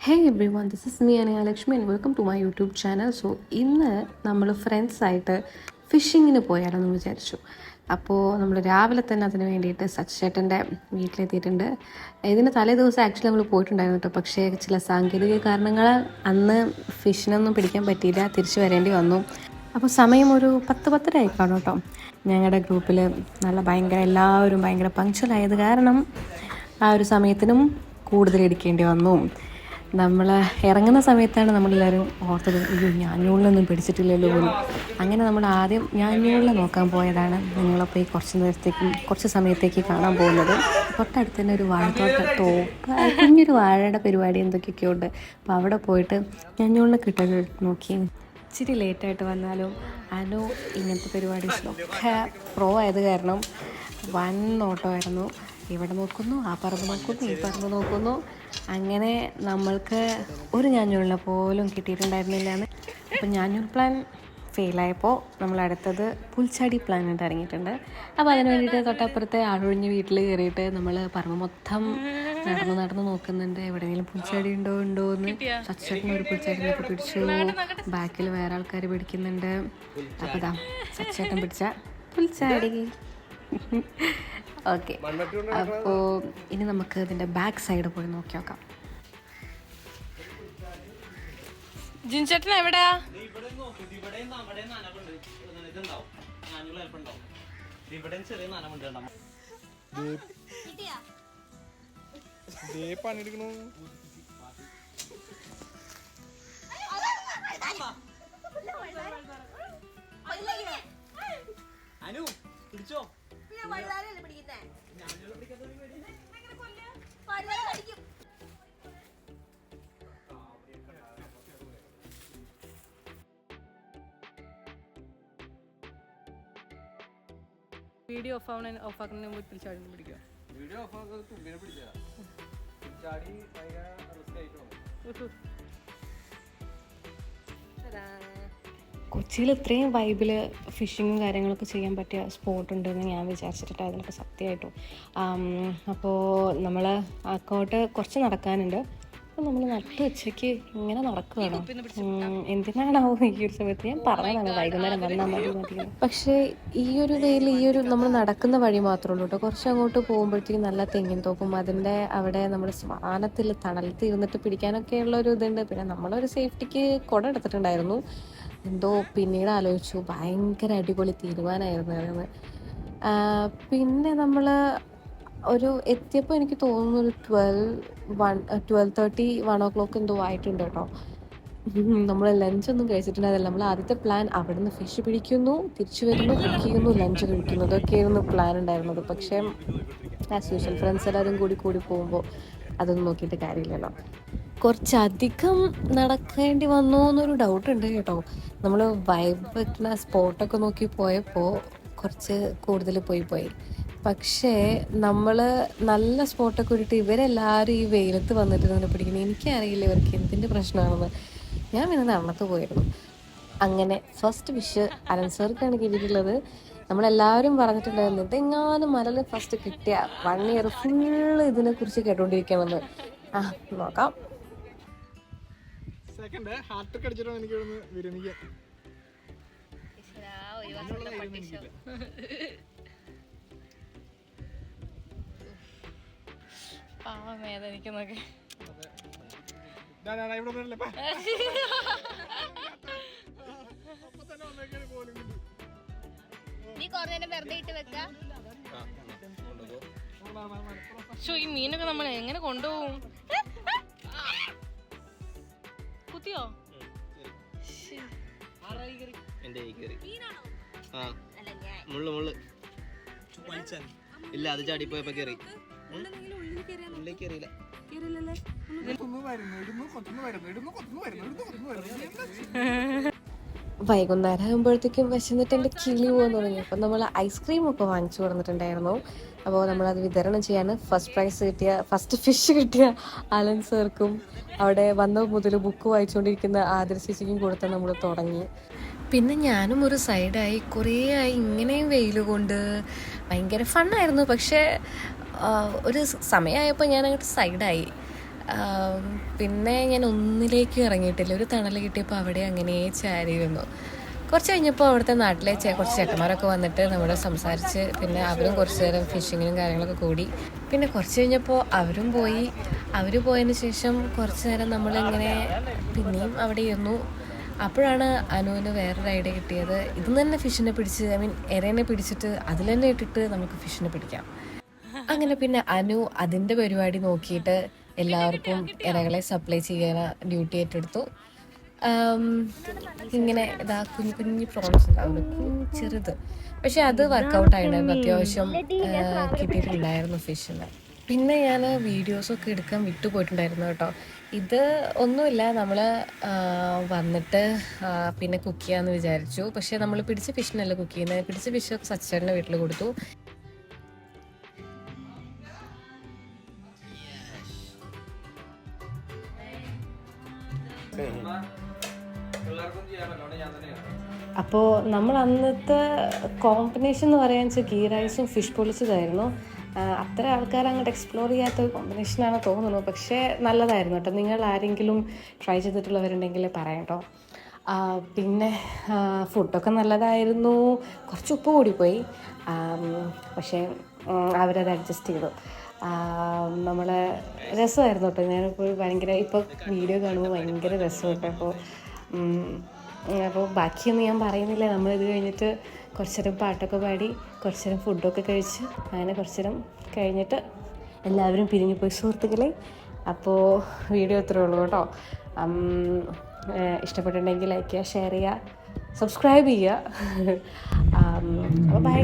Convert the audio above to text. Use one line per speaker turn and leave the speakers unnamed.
Hey everyone, this is me Anayalakshmi and welcome to my YouTube channel. So ഇന്ന് നമ്മൾ ഫ്രണ്ട്സായിട്ട് ഫിഷിങ്ങിന് പോയാലെന്ന് വിചാരിച്ചു. അപ്പോൾ നമ്മൾ രാവിലെ തന്നെ അതിന് വേണ്ടിയിട്ട് സച്ചേട്ടൻ്റെ വീട്ടിലെത്തിയിട്ടുണ്ട്. ഇതിന് തലേ ദിവസം ആക്ച്വലി നമ്മൾ പോയിട്ടുണ്ടായിരുന്നു കേട്ടോ. പക്ഷേ ചില സാങ്കേതിക കാരണങ്ങൾ അന്ന് ഫിഷിനൊന്നും പിടിക്കാൻ പറ്റിയില്ല, തിരിച്ചു വരേണ്ടി വന്നു. അപ്പോൾ സമയം ഒരു 10-10:30 ആയിക്കാണോ കേട്ടോ. ഞങ്ങളുടെ ഗ്രൂപ്പിൽ എല്ലാവരും ഭയങ്കര പങ്ക്ച്വലായത് കാരണം ആ ഒരു സമയത്തിനും കൂടുതൽ എടുക്കേണ്ടി വന്നു. നമ്മൾ ഇറങ്ങുന്ന സമയത്താണ് നമ്മളെല്ലാവരും ഓർത്തത്, അയ്യോ ഞാഞ്ഞൂളിലൊന്നും പിടിച്ചിട്ടില്ലല്ലോ പോലും. അങ്ങനെ നമ്മൾ ആദ്യം ഞാഞ്ഞൂളിൽ നോക്കാൻ പോയതാണ്. നിങ്ങളപ്പോൾ ഈ കുറച്ച് സമയത്തേക്ക് കാണാൻ പോകുന്നത്. തൊട്ടടുത്ത് തന്നെ ഒരു വാഴത്തോപ്പ്, കുഞ്ഞൊരു വാഴയുടെ പരിപാടി എന്തൊക്കെയൊക്കെയോ ഉണ്ട്. അപ്പോൾ അവിടെ പോയിട്ട് ഞാഞ്ഞൂളിനെ കിട്ടൽ നോക്കി. ഇച്ചിരി ലേറ്റായിട്ട് വന്നാലും അനു ഇങ്ങനത്തെ പരിപാടീസിലൊക്കെ പ്രോ ആയത് കാരണം വൻ നോട്ടമായിരുന്നു. ഇവിടെ നോക്കുന്നു, ആ പറമ്പ് നോക്കുന്നു, ഈ പറമ്പ് നോക്കുന്നു. അങ്ങനെ നമ്മൾക്ക് ഒരു ഞാഞ്ഞൂളിനെ പോലും കിട്ടിയിട്ടുണ്ടായിരുന്നില്ല. അപ്പം ഞാഞ്ഞൂൽ പ്ലാൻ ഫെയിലായപ്പോൾ നമ്മൾ അടുത്തത് പുൽച്ചാടി പ്ലാൻ ആയിട്ട് ഇറങ്ങിയിട്ടുണ്ട്. അപ്പോൾ അതിന് വേണ്ടിയിട്ട് തൊട്ടപ്പുറത്തെ ആളൊഴിഞ്ഞ് വീട്ടിൽ കയറിയിട്ട് നമ്മൾ പറമ്പ് മൊത്തം നടന്ന് നോക്കുന്നുണ്ട്, എവിടെയെങ്കിലും പുൽച്ചാടി ഉണ്ടോ എന്ന്. സച്ചേട്ടൻ ഒരു പുൽച്ചാടിനൊക്കെ പിടിച്ചു, ബാക്കിൽ വേറെ ആൾക്കാർ പിടിക്കുന്നുണ്ട്. അപ്പോൾ ഇതാ സച്ചേട്ടൻ പിടിച്ച പുൽച്ചാടി. ഓക്കെ, അപ്പോൾ ഇനി നമുക്ക് ഇതിൻ്റെ ബാക്ക് സൈഡ് പോയി നോക്കി നോക്കാം.
ജിൻചേട്ടൻ എവിടെയാ?
പണിയെടുക്കണു. അനു പിടിച്ചോ.
വീഡിയോ ഓഫാക്കുന്നതിന് മുമ്പ് പിടിച്ചാടി പിടിക്കുക.
വീഡിയോ ഓഫാക്കുന്നത് തുമ്പിനെ പിടിച്ചാ ചാടി ഭയങ്കര റിസ്ക് ആയിട്ട്.
കൊച്ചിയിൽ ഇത്രയും വൈബിൽ ഫിഷിങ്ങും കാര്യങ്ങളൊക്കെ ചെയ്യാൻ പറ്റിയ സ്പോട്ട് ഉണ്ടെന്ന് ഞാൻ വിചാരിച്ചിട്ടുണ്ടായിരുന്നു. അപ്പോൾ സത്യമായിട്ടും അപ്പോൾ നമ്മൾ അങ്ങോട്ട് കുറച്ച് നടക്കാനുണ്ട്. അപ്പോൾ നമ്മൾ ഉച്ചയ്ക്ക് ഇങ്ങനെ നടക്കുകയാണ്. എന്തിനാണാവോ ഈ ഒരു സമയത്ത് ഞാൻ പറഞ്ഞതാണ് വൈകുന്നേരം വന്നാൽ മതി. പക്ഷേ ഈ ഒരു വെയിൽ നമ്മൾ നടക്കുന്ന വഴി മാത്രമേ ഉള്ളൂ കേട്ടോ. കുറച്ച് അങ്ങോട്ട് പോകുമ്പോഴത്തേക്കും നല്ല തെങ്ങിൻ തോപ്പും അതിൻ്റെ അവിടെ നമ്മൾ സ്വാനത്തിൽ തണലത്ത് ഇരുന്നിട്ട് പിടിക്കാനൊക്കെ ഉള്ള ഒരു ഇതുണ്ട്. പിന്നെ നമ്മളൊരു സേഫ്റ്റിക്ക് കുട എടുത്തിട്ടുണ്ടായിരുന്നു. എന്തോ പിന്നീട് ആലോചിച്ചു, ഭയങ്കര അടിപൊളി തീരുമാനമായിരുന്നു അതെന്ന്. പിന്നെ നമ്മൾ ഒരു എത്തിയപ്പോൾ എനിക്ക് തോന്നുന്നു ഒരു 12:30 1 എന്തോ ആയിട്ടുണ്ട് കേട്ടോ. നമ്മൾ ലഞ്ചൊന്നും കഴിച്ചിട്ടുണ്ടായിരുന്നില്ല. നമ്മൾ ആദ്യത്തെ പ്ലാൻ അവിടെ നിന്ന് ഫിഷ് പിടിക്കുന്നു, തിരിച്ചു വരുന്നു, കുക്ക് ചെയ്യുന്നു, ലഞ്ച് കഴിക്കുന്നു, ഇതൊക്കെയായിരുന്നു പ്ലാൻ ഉണ്ടായിരുന്നത്. പക്ഷേ ആസ് യൂഷ്വൽ ഫ്രണ്ട്സ് എല്ലാവരും കൂടി പോകുമ്പോൾ അതൊന്നും നോക്കിയിട്ട് കാര്യമില്ലല്ലോ. കുറച്ചധികം നടക്കേണ്ടി വന്നോ എന്നൊരു ഡൗട്ടുണ്ട് കേട്ടോ. നമ്മൾ വൈബ് വെക്കുന്ന സ്പോട്ടൊക്കെ നോക്കി പോയപ്പോൾ കുറച്ച് കൂടുതൽ പോയി. പക്ഷേ നമ്മൾ നല്ല സ്പോട്ടൊക്കെ ഇട്ടിട്ട് ഇവരെല്ലാവരും ഈ വെയിലത്ത് വന്നിട്ട് തന്നെ പിടിക്കുന്നത്. എനിക്കറിയില്ല ഇവർക്ക് എന്തിൻ്റെ പ്രശ്നമാണെന്ന്. ഞാൻ പിന്നെ നടന്നത്ത് പോയിരുന്നു. അങ്ങനെ ഫസ്റ്റ് ഫിഷ് അലൻസർക്കാണ് കിട്ടിയിട്ടുള്ളത്. നമ്മളെല്ലാവരും പറഞ്ഞിട്ടുണ്ടായിരുന്നു, ഇതെങ്ങാനും മലയിൽ ഫസ്റ്റ് കിട്ടിയ 1 ഇയർ ഫുള്ള് ഇതിനെക്കുറിച്ച് കേട്ടോണ്ടിരിക്കണമെന്ന്. നോക്കാം.
സെക്കൻഡ് ഹാർട്ടൊക്കെ അടിച്ചിട്ടാണ് എനിക്ക് വിരമിക്കാൻ.
വേദനിക്കുന്നൊക്കെ ഈ മീനൊക്കെ നമ്മൾ എങ്ങനെ കൊണ്ടുപോകും? കുത്തിയോ?
മുള്ളു ഇല്ല, അത് ചാടിപ്പോയപ്പോ കേറി.
വൈകുന്നേരം ആകുമ്പോഴത്തേക്കും വിശന്നിട്ട് എൻ്റെ കിളി പോകാൻ തുടങ്ങി. അപ്പം നമ്മൾ ഐസ്ക്രീമൊക്കെ വാങ്ങിച്ചു കൊടുത്തിട്ടുണ്ടായിരുന്നു. അപ്പോൾ നമ്മളത് വിതരണം ചെയ്യാണ്. ഫസ്റ്റ് ഫിഷ് കിട്ടിയ അലൻ സാർക്കും അവിടെ വന്ന മുതൽ ബുക്ക് വായിച്ചുകൊണ്ടിരിക്കുന്ന ആതിര ചേച്ചിക്കും കൊടുത്ത് നമ്മൾ തുടങ്ങി. പിന്നെ ഞാനും ഒരു സൈഡായി. കുറേ ആയി ഇങ്ങനെയും വെയിൽ കൊണ്ട് ഭയങ്കര ഫണ്ണായിരുന്നു. പക്ഷേ ഒരു സമയമായപ്പോൾ ഞാൻ അങ്ങോട്ട് സൈഡായി. പിന്നെ ഞാൻ ഒന്നിലേക്ക് ഇറങ്ങിയിട്ടില്ല. ഒരു തണൽ കിട്ടിയപ്പോൾ അവിടെ അങ്ങനെ ചാരിയിരുന്നു. കുറച്ച് കഴിഞ്ഞപ്പോൾ അവിടുത്തെ നാട്ടിലെ കുറച്ച് ചേട്ടന്മാരൊക്കെ വന്നിട്ട് നമ്മളോട് സംസാരിച്ച്, പിന്നെ അവരും കുറച്ച് നേരം ഫിഷിങ്ങിനും കാര്യങ്ങളൊക്കെ കൂടി. പിന്നെ കുറച്ച് കഴിഞ്ഞപ്പോൾ അവരും പോയി. അവർ പോയതിന് ശേഷം കുറച്ച് നേരം നമ്മളിങ്ങനെ പിന്നെയും അവിടെ ഇരുന്നു. അപ്പോഴാണ് അനുവിന് വേറൊരു ഐഡിയ കിട്ടിയത്. ഇതിൽ തന്നെ ഫിഷിനെ പിടിച്ച്, എരേനെ പിടിച്ചിട്ട് അതിൽ തന്നെ ഇട്ടിട്ട് നമുക്ക് ഫിഷിനെ പിടിക്കാം. അങ്ങനെ പിന്നെ അനു അതിൻ്റെ പരിപാടി നോക്കിയിട്ട് എല്ലാവർക്കും ഇരകളെ സപ്ലൈ ചെയ്യാൻ ഡ്യൂട്ടി ഏറ്റെടുത്തു. ഇങ്ങനെ ഇതാ കുഞ്ഞു കുഞ്ഞു പ്രോൺസ് ഉണ്ടാവുന്നു, ചെറുത്. പക്ഷെ അത് വർക്കൗട്ട് ആയിരുന്നു, അത്യാവശ്യം കിട്ടിയിട്ടുണ്ടായിരുന്നു ഫിഷിന്. പിന്നെ ഞാൻ വീഡിയോസൊക്കെ എടുക്കാൻ വിട്ടുപോയിട്ടുണ്ടായിരുന്നു കേട്ടോ. ഇത് ഒന്നുമില്ല, നമ്മൾ വന്നിട്ട് പിന്നെ കുക്ക് ചെയ്യാമെന്ന് വിചാരിച്ചു. പക്ഷേ നമ്മൾ പിടിച്ച ഫിഷിനല്ല കുക്ക് ചെയ്യുന്നത്. പിടിച്ച ഫിഷ് സച്ചേട്ടൻ്റെ വീട്ടിൽ കൊടുത്തു. അപ്പോൾ നമ്മൾ അന്നത്തെ കോമ്പിനേഷൻ എന്ന് പറയാൻ വെച്ചാൽ ഗീ റൈസും ഫിഷ് പൊളിച്ചതായിരുന്നു. അത്ര ആൾക്കാർ അങ്ങോട്ട് എക്സ്പ്ലോർ ചെയ്യാത്ത ഒരു കോമ്പിനേഷനാണ് തോന്നുന്നു. പക്ഷേ നല്ലതായിരുന്നു കേട്ടോ. നിങ്ങൾ ആരെങ്കിലും ട്രൈ ചെയ്തിട്ടുള്ളവരുണ്ടെങ്കിൽ പറയാം കേട്ടോ. പിന്നെ ഫുഡൊക്കെ നല്ലതായിരുന്നു. കുറച്ച് ഉപ്പ് കൂടിപ്പോയി, പക്ഷേ അവരത് അഡ്ജസ്റ്റ് ചെയ്തു. നമ്മൾ രസമായിരുന്നു കേട്ടോ. ഞാനിപ്പോൾ ഭയങ്കര ഇപ്പോൾ വീഡിയോ കാണുമ്പോൾ ഭയങ്കര രസമുണ്ട്. അപ്പോൾ ബാക്കിയൊന്നും ഞാൻ പറയുന്നില്ല. നമ്മളിത് കഴിഞ്ഞിട്ട് കുറച്ച് നേരം പാട്ടൊക്കെ പാടി, കുറച്ച് നേരം ഫുഡൊക്കെ കഴിച്ച്, അങ്ങനെ കുറച്ച് നേരം കഴിഞ്ഞിട്ട് എല്ലാവരും പിരിഞ്ഞു പോയി സുഹൃത്തുക്കളെ. അപ്പോൾ വീഡിയോ ഇത്രയേ ഉള്ളൂ കേട്ടോ. ഇഷ്ടപ്പെട്ടിട്ടുണ്ടെങ്കിൽ ലൈക്ക് ചെയ്യുക, ഷെയർ ചെയ്യുക, സബ്സ്ക്രൈബ് ചെയ്യുക. അപ്പോൾ ബൈ.